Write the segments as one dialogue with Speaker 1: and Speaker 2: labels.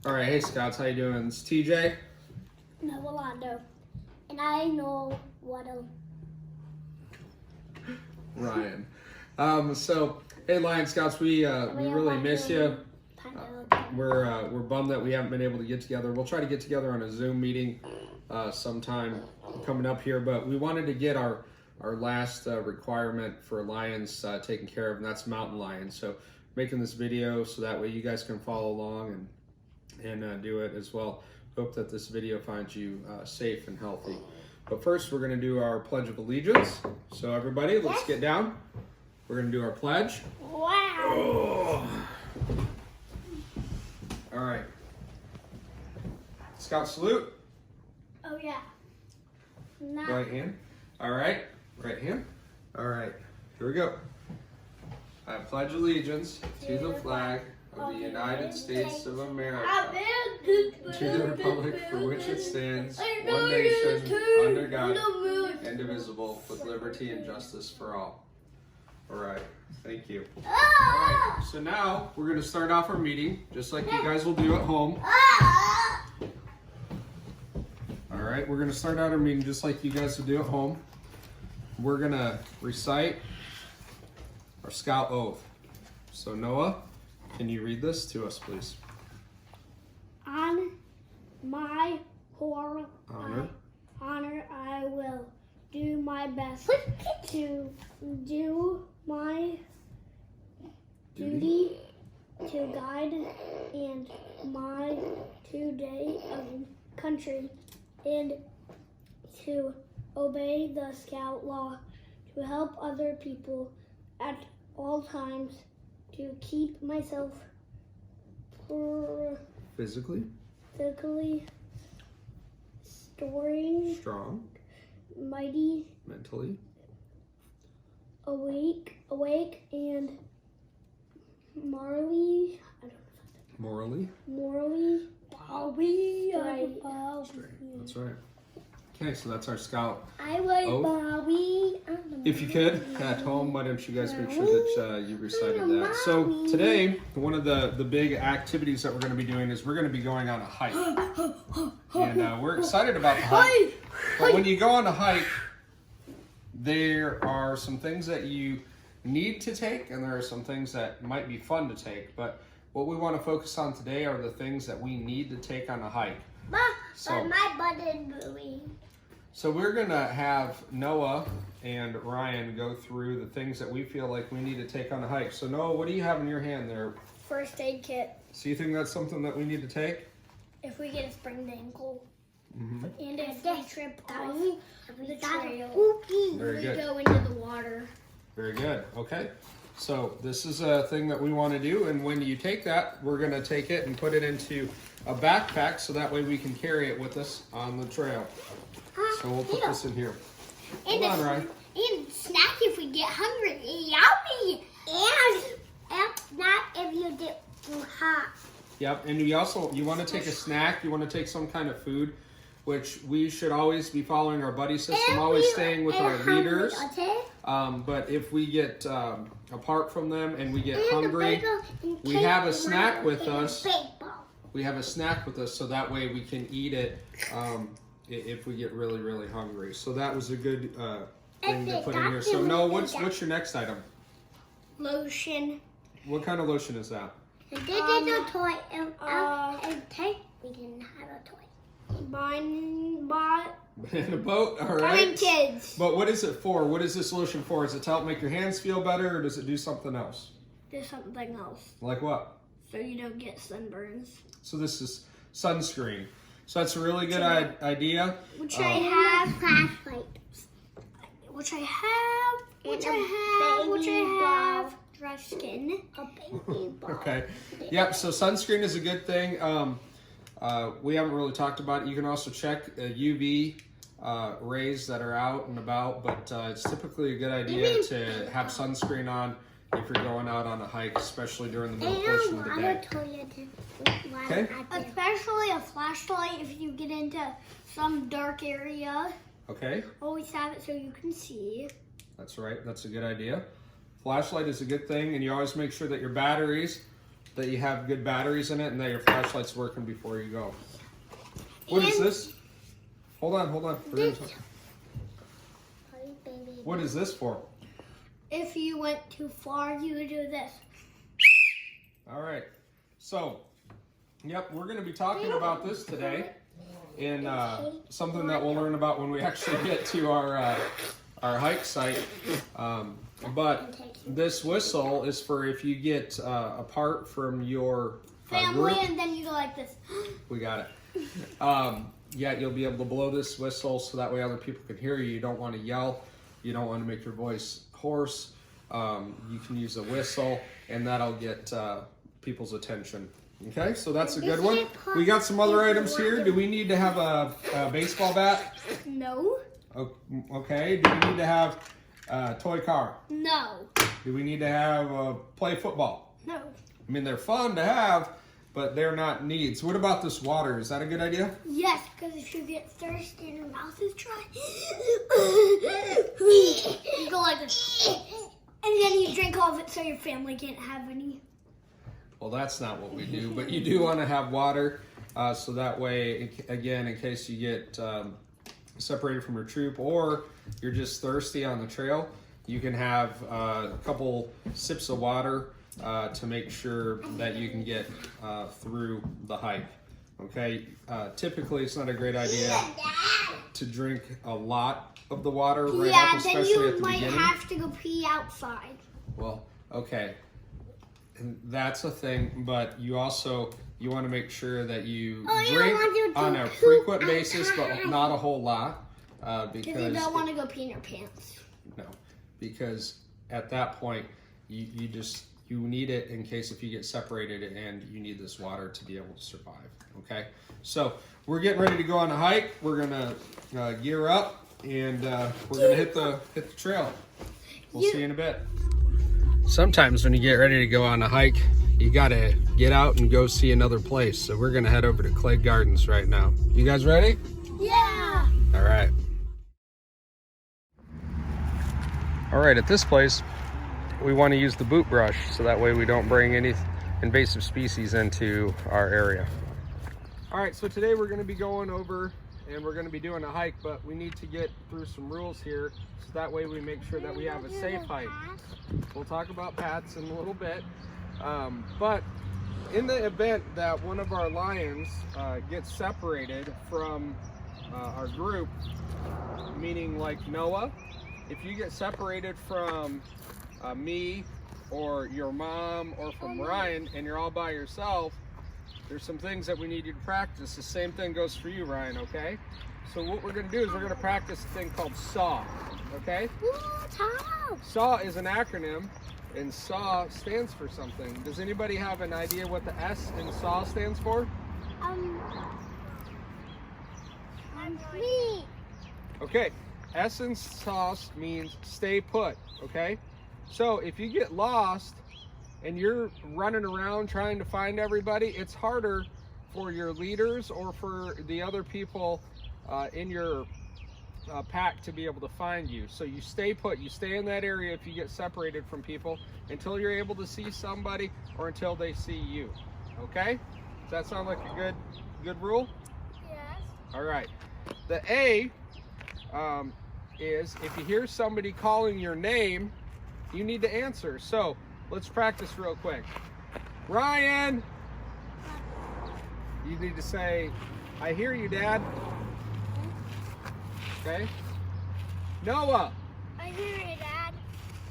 Speaker 1: All right, hey Scouts, how you doing? It's TJ.
Speaker 2: No, Rolando. And I know what
Speaker 1: Ryan. So, hey Lion Scouts, we really miss you. We're bummed that we haven't been able to get together. We'll try to get together on a Zoom meeting sometime coming up here, but we wanted to get our last requirement for lions taken care of, and that's mountain lions. So making this video so that way you guys can follow along and do it as well. Hope that this video finds you safe and healthy. But first we're going to do our Pledge of Allegiance. So everybody, let's get down. We're going to do our pledge.
Speaker 2: Wow.
Speaker 1: Oh. All right. Scout salute.
Speaker 2: Oh, yeah.
Speaker 1: Right hand. All right. Right hand. All right. Here we go. I pledge allegiance to the flag of the United States of America, to the republic for which it stands, one nation, under God, indivisible, with liberty and justice for all. All right. Thank you. All right. So now we're going to start off our meeting, just like you guys will do at home. All right. We're going to start out our meeting just like you guys will do at home. We're going to recite our Scout oath. So Noah, can you read this to us, please?
Speaker 2: On my
Speaker 1: Honor.
Speaker 2: honor, I will do my best to do my duty to guide and my today of country and to obey the Scout law, to help other people at all times, to keep myself
Speaker 1: Physically strong,
Speaker 2: mighty,
Speaker 1: mentally
Speaker 2: awake, and morally
Speaker 1: straight. That's right. Okay, so that's our Scout
Speaker 2: I was
Speaker 1: oath.
Speaker 2: Bobby.
Speaker 1: If you could, at home, why don't you guys make sure that you recited that. So today, one of the big activities that we're going to be doing is we're going to be going on a hike. And we're excited about the hike. But when you go on a hike, there are some things that you need to take, and there are some things that might be fun to take. But what we want to focus on today are the things that we need to take on a hike.
Speaker 2: But my butt is moving.
Speaker 1: So we're going to have Noah and Ryan go through the things that we feel like we need to take on a hike. So Noah, what do you have in your hand there?
Speaker 2: First aid kit.
Speaker 1: So you think that's something that we need to take?
Speaker 2: If we get a sprained ankle.
Speaker 1: Mm-hmm.
Speaker 2: And if we trip off the trail,
Speaker 1: Very
Speaker 2: we
Speaker 1: good.
Speaker 2: go into the water.
Speaker 1: Very good. Okay. So this is a thing that we want to do, and when you take that, we're going to take it and put it into a backpack so that way we can carry it with us on the trail. So we'll put this in here. Hold on, Ryan.
Speaker 2: And snack if we get hungry. Yummy! And not if you get too hot.
Speaker 1: Yep, and you want to take a snack, you want to take some kind of food, which we should always be following our buddy system, always staying with our leaders. But if we get apart from them and we get hungry, we have a snack with us. We have a snack with us so that way we can eat it if we get really, really hungry. So that was a good thing to put in here. So Noah, what's your next item?
Speaker 2: Lotion.
Speaker 1: What kind of lotion is that?
Speaker 2: This is a toy. We didn't have a toy. Bought.
Speaker 1: In a boat, all right.
Speaker 2: Kids.
Speaker 1: But what is it for? What is this lotion for? Is it to help make your hands feel better, or does it do something else?
Speaker 2: There's something else.
Speaker 1: Like what?
Speaker 2: So you don't get sunburns.
Speaker 1: So this is sunscreen. So that's a really good idea.
Speaker 2: Which I have. Flashlight. Which I have. Dry skin. A baby ball.
Speaker 1: Okay. Yep. So sunscreen is a good thing. We haven't really talked about it. You can also check UV rays that are out and about, but it's typically a good idea to have sunscreen on if you're going out on a hike, especially during the middle portion of the day. Okay.
Speaker 2: Especially a flashlight if you get into some dark area.
Speaker 1: Okay.
Speaker 2: Always have it so you can see.
Speaker 1: That's right. That's a good idea. Flashlight is a good thing, and you always make sure that your batteries that you have good batteries in it and that your flashlight's working before you go. What is this? Hold on. What is this for?
Speaker 2: If you went too far, you would do this.
Speaker 1: All right. So, yep, we're going to be talking about this today, and something that we'll learn about when we actually get to our hike site. But this whistle is for if you get apart from your
Speaker 2: family,
Speaker 1: group.
Speaker 2: and then you go like this.
Speaker 1: We got it. Yeah, you'll be able to blow this whistle so that way other people can hear you. You don't want to yell. You don't want to make your voice hoarse. You can use a whistle, and that'll get people's attention. Okay, so that's a good one. We got some other items here. Do we need to have a baseball bat?
Speaker 2: No.
Speaker 1: Okay. Do we need to have a toy car?
Speaker 2: No.
Speaker 1: Do we need to have play football?
Speaker 2: No.
Speaker 1: I mean, they're fun to have, but they're not needs. What about this water? Is that a good idea?
Speaker 2: Yes, because if you get thirsty and your mouth is dry, you go like this. And then you drink all of it so your family can't have any.
Speaker 1: Well, that's not what we do, but you do want to have water so that way, again, in case you get separated from your troop or you're just thirsty on the trail, you can have a couple sips of water to make sure that you can get through the hike. Okay, typically it's not a great idea to drink a lot of the water right up, especially at the beginning. Yeah, then you might
Speaker 2: have to go pee outside.
Speaker 1: Well, okay, and that's a thing, but you want to make sure that you drink on a frequent basis, but not a whole lot, because
Speaker 2: you don't want to go pee in your pants.
Speaker 1: No, because at that point you need it in case if you get separated, and you need this water to be able to survive. Okay, so we're getting ready to go on a hike. We're gonna gear up, and we're gonna hit the trail. We'll see you in a bit. Sometimes when you get ready to go on a hike, you gotta get out and go see another place. So we're gonna head over to Clay Gardens right now. You guys ready?
Speaker 2: Yeah.
Speaker 1: All right. All right, at this place, we want to use the boot brush so that way we don't bring any invasive species into our area. All right, so today we're going to be going over and we're going to be doing a hike, but we need to get through some rules here so that way we make sure that we have a safe hike. We'll talk about paths in a little bit, but in the event that one of our lions gets separated from our group, meaning like Noah, if you get separated from me or your mom or from Ryan and you're all by yourself, there's some things that we need you to practice. The same thing goes for you, Ryan, okay? So what we're going to do is we're going to practice a thing called SAW, okay? SAW is an acronym, and SAW stands for something. Does anybody have an idea what the S in SAW stands for?
Speaker 2: Me.
Speaker 1: Okay, S in SAW means stay put, okay? So if you get lost and you're running around trying to find everybody, it's harder for your leaders or for the other people in your pack to be able to find you. So you stay put, you stay in that area if you get separated from people until you're able to see somebody or until they see you, okay? Does that sound like a good rule?
Speaker 2: Yes.
Speaker 1: All right. The A is if you hear somebody calling your name, you need to answer. So let's practice real quick. Ryan! You need to say, I hear you, Dad. Okay? Noah!
Speaker 2: I hear you, Dad.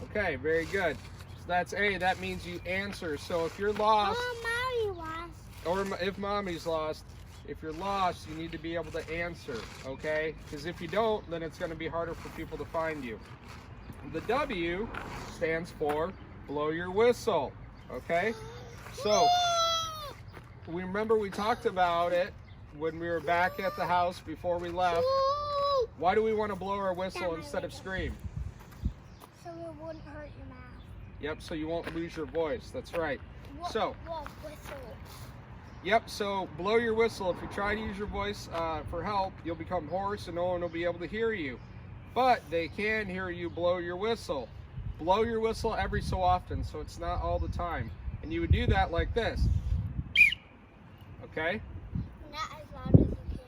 Speaker 1: Okay, very good. So that's A. That means you answer. So if you're lost,
Speaker 2: Mommy lost.
Speaker 1: or if Mommy's lost, if you're lost, you need to be able to answer, okay? Because if you don't, then it's going to be harder for people to find you. The W stands for blow your whistle, okay? So, we talked about it when we were back at the house before we left. Why do we want to blow our whistle instead of scream?
Speaker 2: So it wouldn't hurt your mouth.
Speaker 1: Yep, so you won't lose your voice. That's right. So,
Speaker 2: whistle.
Speaker 1: yep, so blow your whistle. If you try to use your voice for help, you'll become hoarse and no one will be able to hear you. But they can hear you blow your whistle. Blow your whistle every so often, so it's not all the time. And you would do that like this. Okay?
Speaker 2: Not as loud as you can.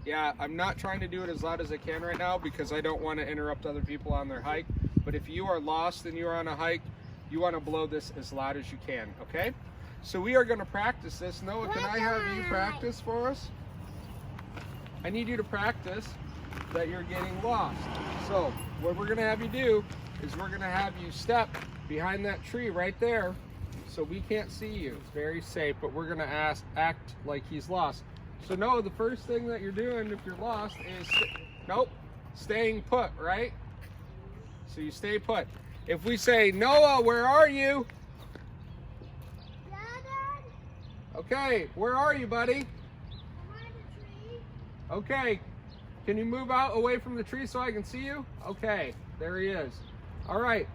Speaker 1: Yeah, I'm not trying to do it as loud as I can right now because I don't want to interrupt other people on their hike. But if you are lost and you are on a hike, you want to blow this as loud as you can, okay? So we are going to practice this. Noah, can I have you practice for us? I need you to practice that you're getting lost. So what we're going to have you do is we're going to have you step behind that tree right there so we can't see you. It's very safe, but we're going to act like he's lost. So Noah, the first thing that you're doing if you're lost is, staying put, right? So you stay put. If we say, Noah, where are you?
Speaker 2: Dad?
Speaker 1: Okay, where are you, buddy?
Speaker 2: Behind the tree.
Speaker 1: Okay, can you move out away from the tree so I can see you? Okay, there he is. All right,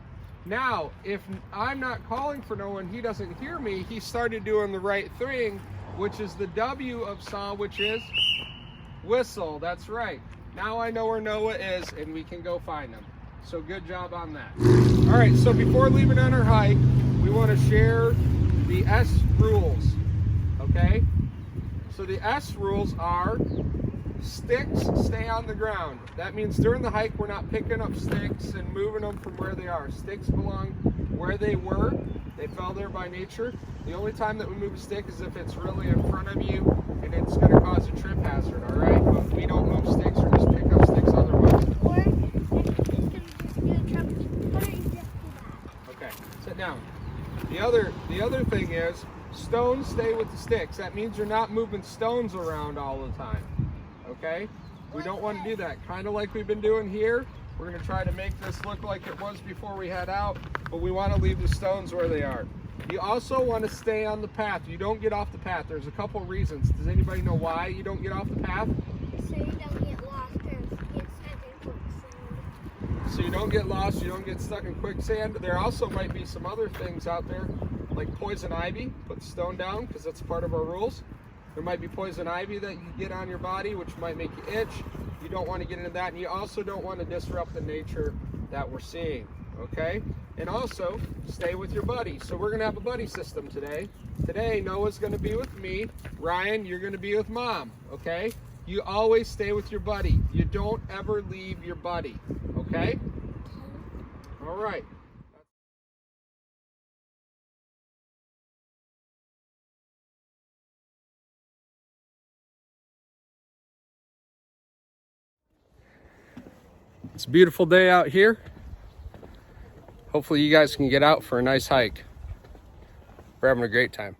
Speaker 1: now, if I'm not calling for Noah and he doesn't hear me, he started doing the right thing, which is the W of saw, which is whistle. That's right. Now I know where Noah is and we can go find him. So good job on that. All right, so before leaving on our hike, we want to share the S rules, okay? So the S rules are sticks stay on the ground. That means during the hike, we're not picking up sticks and moving them from where they are. Sticks belong where they were. They fell there by nature. The only time that we move a stick is if it's really in front of you and it's going to cause a trip hazard, all right? But we don't move sticks or just pick up sticks otherwise.
Speaker 2: Or it's going to just be a trouble. Why don't you just do that?
Speaker 1: Okay, sit down. The other thing is stones stay with the sticks. That means you're not moving stones around all the time. Okay? We don't want to do that. Kind of like we've been doing here. We're going to try to make this look like it was before we head out, but we want to leave the stones where they are. You also want to stay on the path. You don't get off the path. There's a couple reasons. Does anybody know why you don't get off the path?
Speaker 2: So you don't get lost or get stuck in quicksand.
Speaker 1: So you don't get lost, you don't get stuck in quicksand. There also might be some other things out there, like poison ivy. Put the stone down because that's part of our rules. There might be poison ivy that you get on your body, which might make you itch. You don't want to get into that, and you also don't want to disrupt the nature that we're seeing, okay? And also, stay with your buddy. So we're going to have a buddy system today. Today, Noah's going to be with me. Ryan, you're going to be with Mom, okay? You always stay with your buddy. You don't ever leave your buddy, okay? All right. It's a beautiful day out here. Hopefully you guys can get out for a nice hike. We're having a great time.